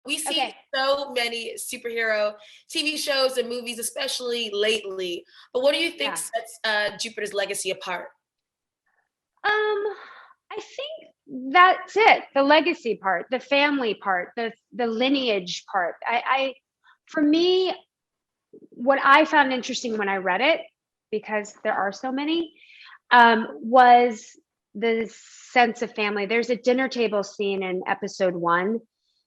We see Okay. so many superhero TV shows and movies, especially lately. But what do you think Yeah. sets Jupiter's Legacy apart? I think that's it. The legacy part, the family part, the lineage part. For me, what I found interesting when I read it, because there are so many, was the sense of family. There's a dinner table scene in episode one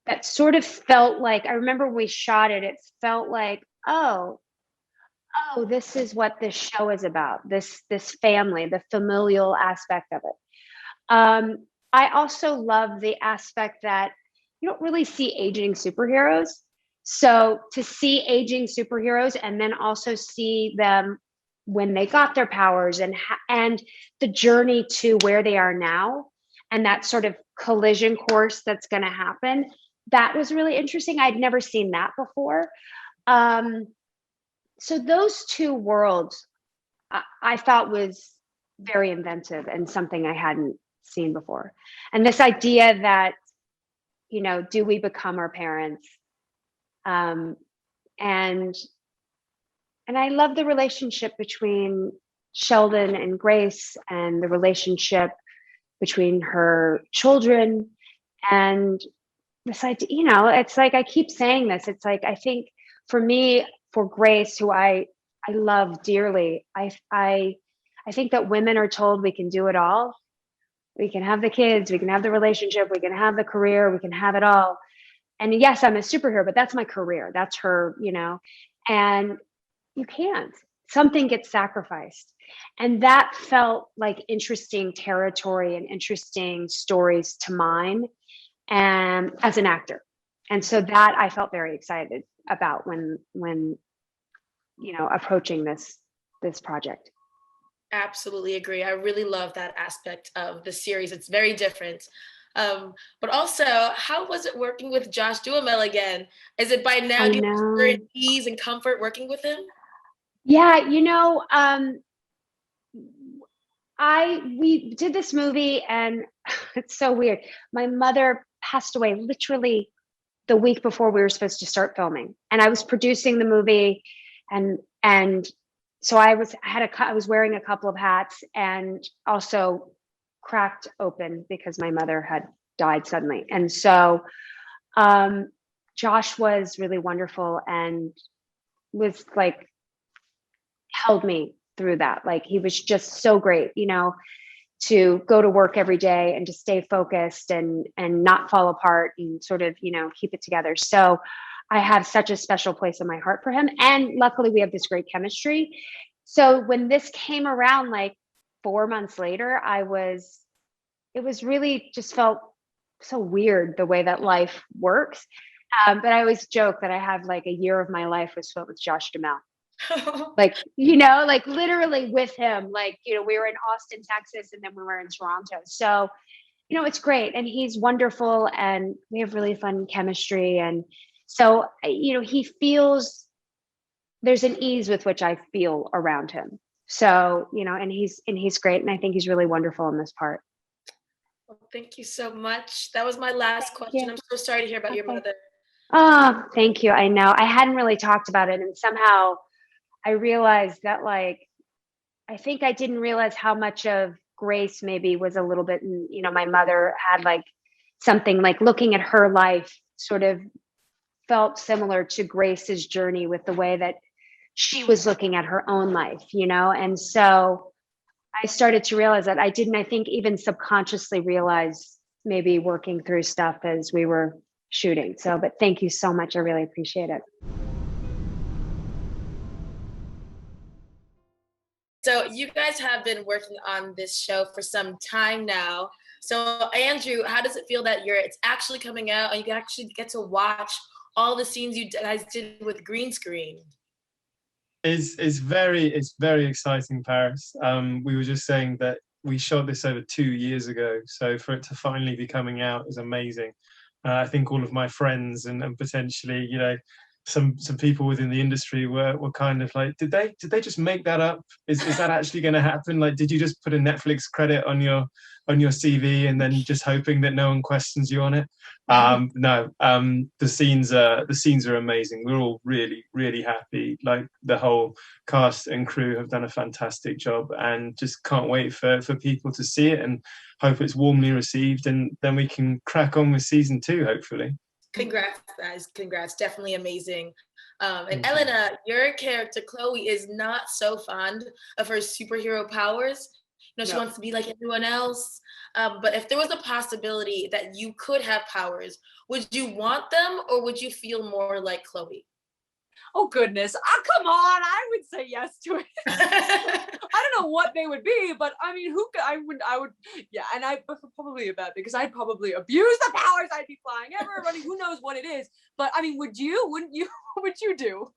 that sort of felt like, I remember when we shot it, it felt like, oh, this is what this show is about. This family, the familial aspect of it. I also love the aspect that you don't really see aging superheroes. So to see aging superheroes and then also see them when they got their powers and the journey to where they are now and that sort of collision course that's going to happen, that was really interesting. I'd never seen that before. Um, so those two worlds I thought was very inventive and something I hadn't seen before. And this idea that, do we become our parents? Um, and and I love the relationship between Sheldon and Grace and the relationship between her children and this idea, it's like I keep saying this. It's like I think for me, for Grace, who I love dearly, I think that women are told we can do it all. We can have the kids, we can have the relationship, we can have the career, we can have it all. And yes, I'm a superhero, but that's my career. That's her, and you can't. Something gets sacrificed. And that felt like interesting territory and interesting stories to mine and as an actor. And so that I felt very excited about when approaching this project. Absolutely agree. I really love that aspect of the series. It's very different. But also, how was it working with Josh Duhamel again? Is it by now I do you have know. certain ease and comfort working with him? Yeah, we did this movie and it's so weird. My mother passed away literally the week before we were supposed to start filming, and I was producing the movie, and so I was wearing a couple of hats and also cracked open because my mother had died suddenly, and so um, Josh was really wonderful and was like held me through that. Like he was just so great, to go to work every day and to stay focused and not fall apart and sort of, keep it together. So I have such a special place in my heart for him. And luckily we have this great chemistry. So when this came around like 4 months later, it was really just felt so weird the way that life works. But I always joke that I have like a year of my life was spent with Josh Duhamel, like like literally with him, like we were in Austin, Texas, and then we were in Toronto. So it's great, and he's wonderful, and we have really fun chemistry. And so he feels, there's an ease with which I feel around him. So and he's great, and I think he's really wonderful in this part. Well, thank you so much. That was my last Thank question. you. I'm so sorry to hear about your Okay. mother. Oh, thank you. I know I hadn't really talked about it, and somehow I realized that, like, I think I didn't realize how much of Grace maybe was a little bit, my mother had like something like looking at her life sort of felt similar to Grace's journey with the way that she was looking at her own life, and so I started to realize that I think, even subconsciously realize maybe working through stuff as we were shooting. So, but thank you so much. I really appreciate it. So you guys have been working on this show for some time now. So Andrew, how does it feel that it's actually coming out and you actually get to watch all the scenes you guys did with green screen? It's very exciting, Paris. We were just saying that we shot this over 2 years ago, so for it to finally be coming out is amazing. I think all of my friends and potentially, some people within the industry were kind of like, did they just make that up? Is that actually going to happen? Like, did you just put a Netflix credit on your CV and then just hoping that no one questions you on it? No, the scenes are amazing. We're all really, really happy. Like, the whole cast and crew have done a fantastic job, and just can't wait for people to see it and hope it's warmly received, and then we can crack on with season 2, hopefully. Congrats, guys. Congrats. Definitely amazing. And Elena, your character, Chloe, is not so fond of her superhero powers. You know, she wants to be like everyone else. But if there was a possibility that you could have powers, would you want them, or would you feel more like Chloe? Oh, goodness. Oh, come on. I would say yes to it. I don't know what they would be, but I mean, I would, yeah. And I probably about, because I'd probably abuse the powers. I'd be flying everywhere, running, who knows what it is. But I mean, wouldn't you? What would you do?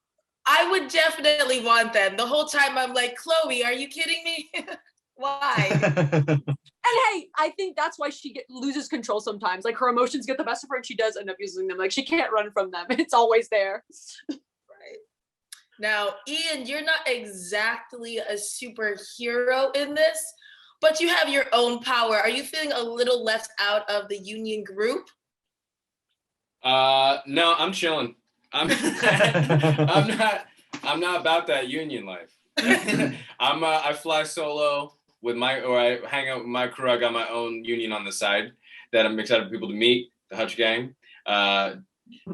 I would definitely want them. The whole time I'm like, Chloe, are you kidding me? Why? And hey, I think that's why she loses control sometimes. Like, her emotions get the best of her and she does end up using them. Like, she can't run from them. It's always there. Now, Ian, you're not exactly a superhero in this, but you have your own power. Are you feeling a little left out of the union group? No, I'm chilling. I'm not about that union life. I fly solo or I hang out with my crew. I got my own union on the side that I'm excited for people to meet, the Hutch Gang.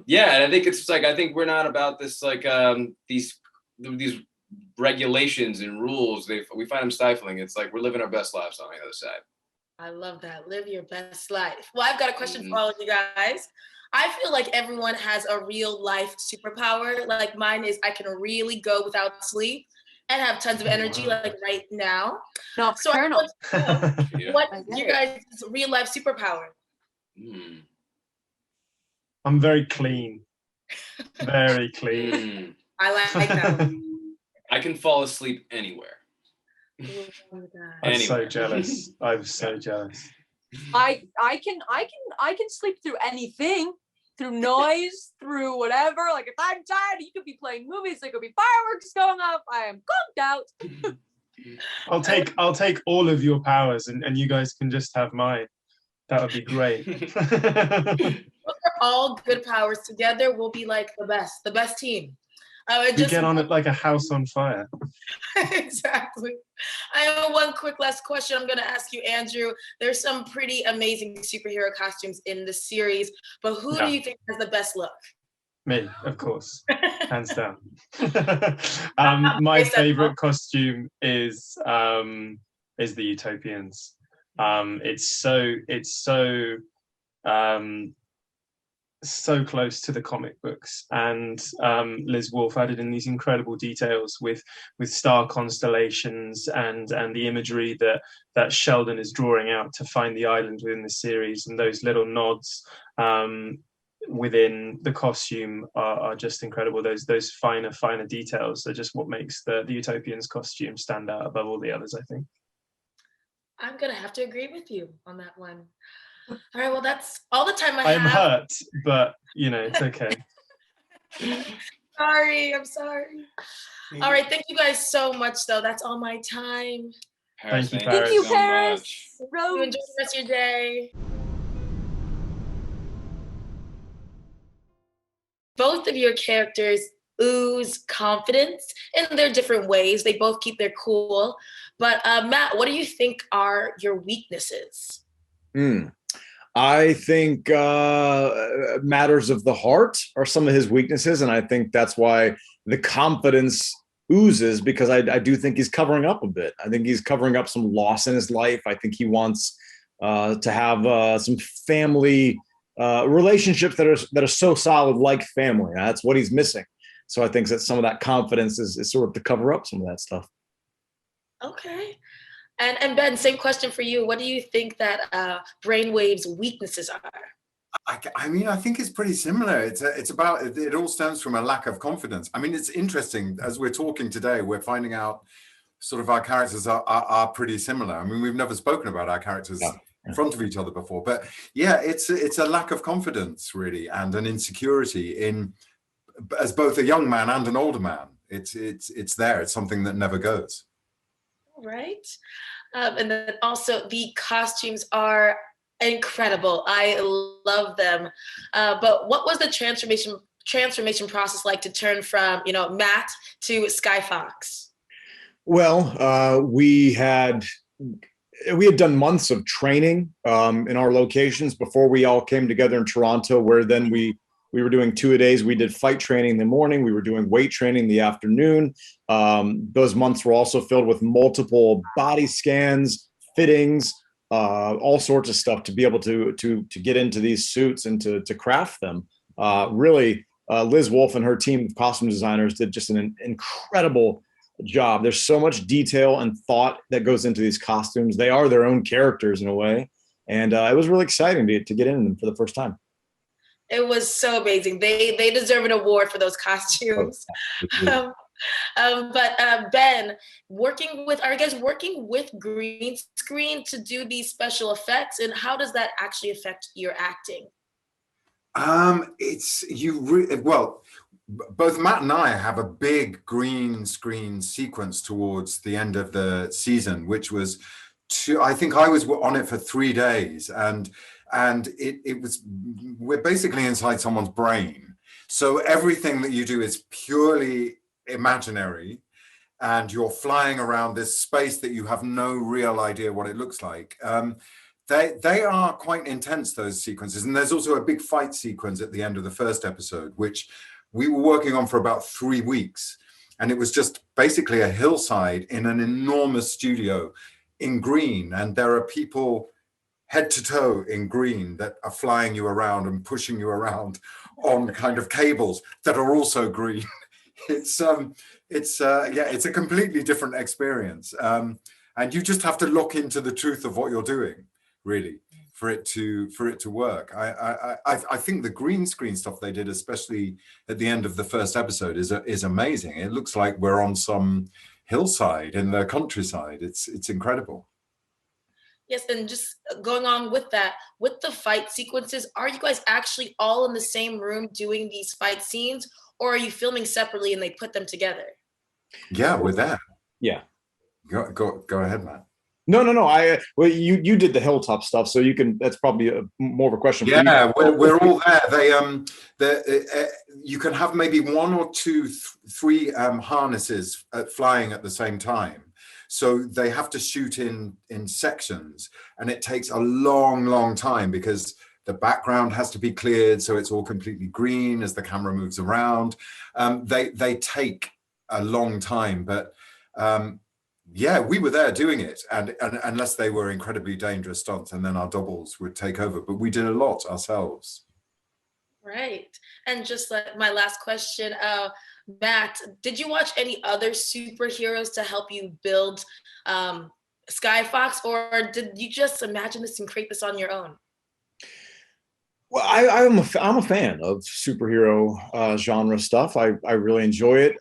Yeah, and I think it's like, I think we're not about this, like, these regulations and rules. We find them stifling. It's like we're living our best lives on the other side. I love that. Live your best life. Well, I've got a question for all of you guys. I feel like everyone has a real life superpower. Like, mine is I can really go without sleep and have tons of energy, like right now. Nocturnal. So what is your guys' real life superpower? I'm very clean. Very clean. I like that. I can fall asleep anywhere. I'm so jealous. I'm so jealous. I can sleep through anything, through noise, through whatever. Like, if I'm tired, you could be playing movies, there could be fireworks going off. I am conked out. I'll take all of your powers, and you guys can just have mine. That would be great. We're all good powers together. We'll be like the best team. We get on it like a house on fire. Exactly. I have one quick last question I'm going to ask you, Andrew. There's some pretty amazing superhero costumes in the series, but who do you think has the best look? Me, of course, hands down. My favorite costume is the Utopians. It's so close to the comic books, and Liz Wolfe added in these incredible details with star constellations and the imagery that Sheldon is drawing out to find the island within the series, and those little nods within the costume are just incredible. Those finer details are just what makes the Utopians costume stand out above all the others, I think. I'm gonna have to agree with you on that one. All right, well, that's all the time I have. I'm hurt, but it's okay. I'm sorry. All right, thank you guys so much, though. That's all my time. Thank you, Thank you, Parris. Rose. Enjoy the rest of your day. Both of your characters ooze confidence in their different ways. They both keep their cool. But Matt, what do you think are your weaknesses? I think matters of the heart are some of his weaknesses, and I think that's why the confidence oozes, because I do think he's covering up a bit. I think he's covering up some loss in his life. I think he wants to have some family relationships that are so solid, like family. That's what he's missing. So I think that some of that confidence is sort of to cover up some of that stuff. Okay. And Ben, same question for you. What do you think that Brainwave's weaknesses are? I mean, I think it's pretty similar. It's about, it all stems from a lack of confidence. I mean, it's interesting, as we're talking today, we're finding out sort of our characters are pretty similar. I mean, we've never spoken about our characters in front of each other before, but yeah, it's a lack of confidence really, and an insecurity in as both a young man and an older man. It's there. It's something that never goes. Right. And then also the costumes are incredible. I love them. But what was the transformation process like to turn from, Matt to Sky Fox? Well, we had done months of training in our locations before we all came together in Toronto, where then we were doing 2-a-days. We did fight training in the morning. We were doing weight training in the afternoon. Those months were also filled with multiple body scans, fittings, all sorts of stuff to be able to get into these suits and to craft them. Really, Liz Wolfe and her team of costume designers did just an incredible job. There's so much detail and thought that goes into these costumes. They are their own characters in a way. And it was really exciting to get in them for the first time. It was so amazing. They deserve an award for those costumes. But Ben, are you guys working with green screen to do these special effects, and how does that actually affect your acting? Both Matt and I have a big green screen sequence towards the end of the season, which was I think I was on it for 3 days, and we're basically inside someone's brain. So everything that you do is purely imaginary, and you're flying around this space that you have no real idea what it looks like. They are quite intense, those sequences. And there's also a big fight sequence at the end of the first episode, which we were working on for about 3 weeks. And it was just basically a hillside in an enormous studio in green. And there are people head to toe in green that are flying you around and pushing you around on kind of cables that are also green. It's a completely different experience. And you just have to look into the truth of what you're doing, really, for it to work. I think the green screen stuff they did, especially at the end of the first episode, is amazing. It looks like we're on some hillside in the countryside. It's incredible. Yes, and just going on with that, with the fight sequences, are you guys actually all in the same room doing these fight scenes, or are you filming separately and they put them together? Yeah, we're there. Yeah. Go ahead, Matt. No. Well, you did the hilltop stuff, so you can. That's probably more of a question. Yeah, we're all there. You can have maybe 1 or 2, 3 harnesses flying at the same time. So they have to shoot in sections, and it takes a long time because the background has to be cleared, so it's all completely green as the camera moves around. They take a long time, but yeah, we were there doing it, and unless they were incredibly dangerous stunts, and then our doubles would take over. But we did a lot ourselves. Right. And just like my last question, Matt, did you watch any other superheroes to help you build Sky Fox, or did you just imagine this and create this on your own? Well, I'm a fan of superhero genre stuff. I really enjoy it.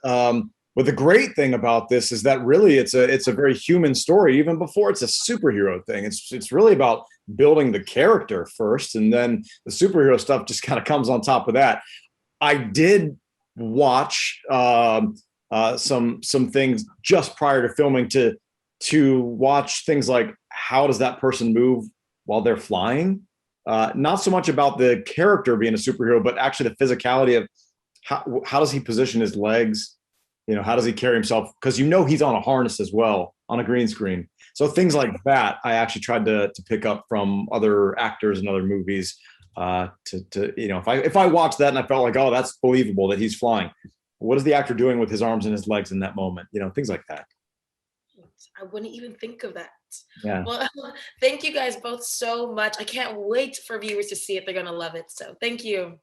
But the great thing about this is that really it's a very human story, even before it's a superhero thing. It's really about building the character first, and then the superhero stuff just kind of comes on top of that. I did watch some things just prior to filming to watch things like how does that person move while they're flying. Not so much about the character being a superhero, but actually the physicality of how does he position his legs. How does he carry himself? Because he's on a harness as well on a green screen. So things like that, I actually tried to pick up from other actors and other movies. If I watched that and I felt like, oh, that's believable that he's flying. What is the actor doing with his arms and his legs in that moment? Things like that. I wouldn't even think of that. Yeah. Well, thank you guys both so much. I can't wait for viewers to see it. They're going to love it. So thank you.